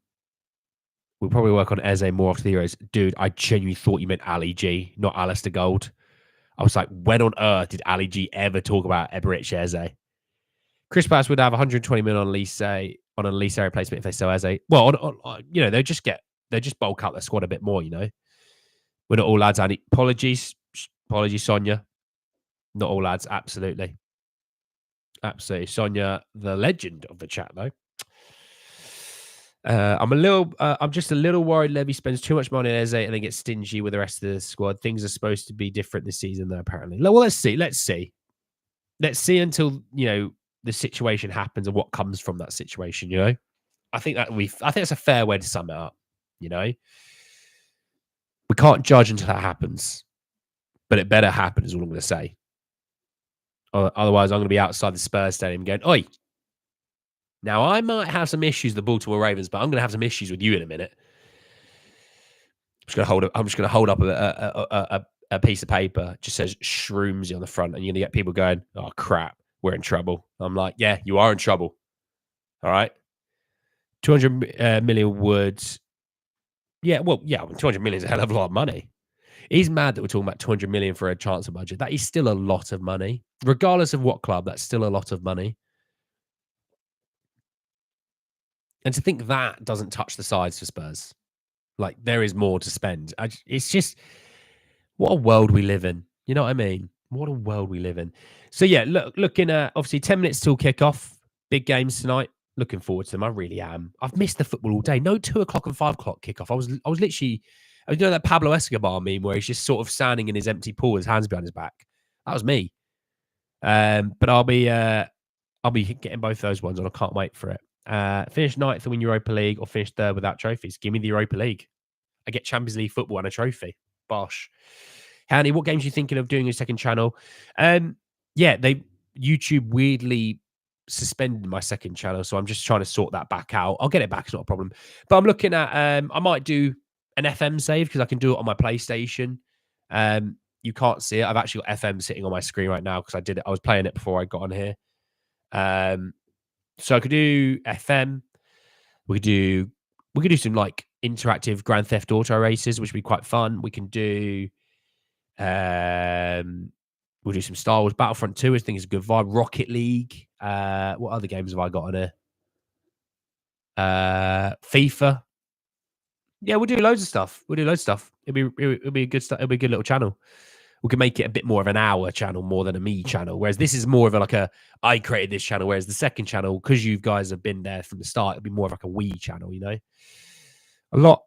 Speaker 1: Eze more after the Euros. Dude, I genuinely thought you meant Ali G, not Alistair Gold. I was like, when on earth did Ali G ever talk about Eberich Eze? Chris Bass would have 120 million on a lease area replacement if they sell Eze. Well, they'll just bulk out their squad a bit more. We're not all lads. Apologies, Sonia. Not all lads. Absolutely. Sonia, the legend of the chat, though. I'm just a little worried Levy spends too much money on Eze and then gets stingy with the rest of the squad. Things are supposed to be different this season, though, apparently. Well, let's see. Let's see until, the situation happens and what comes from that situation, I think that's a fair way to sum it up, We can't judge until that happens, but it better happen is all I'm going to say. Otherwise, I'm going to be outside the Spurs stadium going, oi. Now, I might have some issues with the Baltimore Ravens, but I'm going to have some issues with you in a minute. I'm just going to hold up a piece of paper. It just says Shroomsy on the front, and you're going to get people going, oh, crap, we're in trouble. I'm like, yeah, you are in trouble. All right? 200 million words. Yeah, 200 million is a hell of a lot of money. He's mad that we're talking about 200 million for a transfer budget. That is still a lot of money. Regardless of what club, that's still a lot of money. And to think that doesn't touch the sides for Spurs. Like, there is more to spend. It's just, what a world we live in. You know what I mean? What a world we live in. So, yeah, looking at, obviously, 10 minutes till kickoff. Big games tonight. Looking forward to them. I really am. I've missed the football all day. No 2 o'clock and 5 o'clock kickoff. I was literally, doing that Pablo Escobar meme where he's just sort of standing in his empty pool, his hands behind his back. That was me. But I'll be getting both those ones on. I can't wait for it. Finish ninth to win Europa League or finish third without trophies. Give me the Europa League. I get Champions League football and a trophy. Bosh. Hanny, what games are you thinking of doing your second channel? YouTube weirdly suspended my second channel, so I'm just trying to sort that back out. I'll get it back, it's not a problem. But I'm looking at I might do an FM save because I can do it on my PlayStation. You can't see it. I've actually got FM sitting on my screen right now because I was playing it before I got on here. So I could do FM. We could do some like interactive Grand Theft Auto races, which would be quite fun. We can do we'll do some Star Wars Battlefront 2, I think is a good vibe. Rocket League. What other games have I got on here? FIFA. Yeah, we'll do loads of stuff. It'll be a good stuff. It'll be a good little channel. We can make it a bit more of an hour channel more than a me channel. Whereas this is more of I created this channel. Whereas the second channel, because you guys have been there from the start, it'll be more of like a we channel, you know? A lot,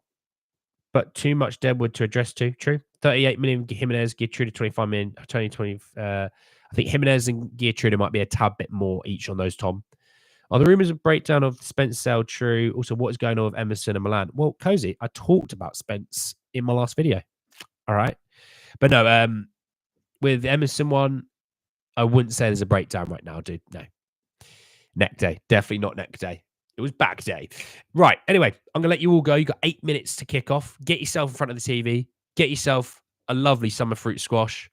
Speaker 1: but too much deadwood to address to. True. 38 million Jimenez, Geertruida 25 million, Tony 20. I think Jimenez and Geertruida might be a tad bit more each on those, Tom. Are the rumours of breakdown of Spence sale true? Also, what is going on with Emerson and Milan? Well, Cozy, I talked about Spence in my last video. All right. But no, with the Emerson one, I wouldn't say there's a breakdown right now, dude. No. Neck day. Definitely not neck day. It was back day. Right. Anyway, I'm going to let you all go. You got 8 minutes to kick off. Get yourself in front of the TV. Get yourself a lovely summer fruit squash.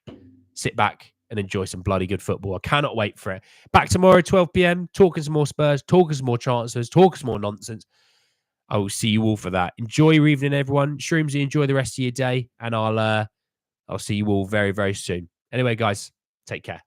Speaker 1: Sit back and enjoy some bloody good football. I cannot wait for it. Back tomorrow, 12 p.m. Talking some more Spurs. Talking some more Chancellors. Talking some more nonsense. I will see you all for that. Enjoy your evening, everyone. Shroomsy, enjoy the rest of your day. And I'll see you all very, very soon. Anyway, guys, take care.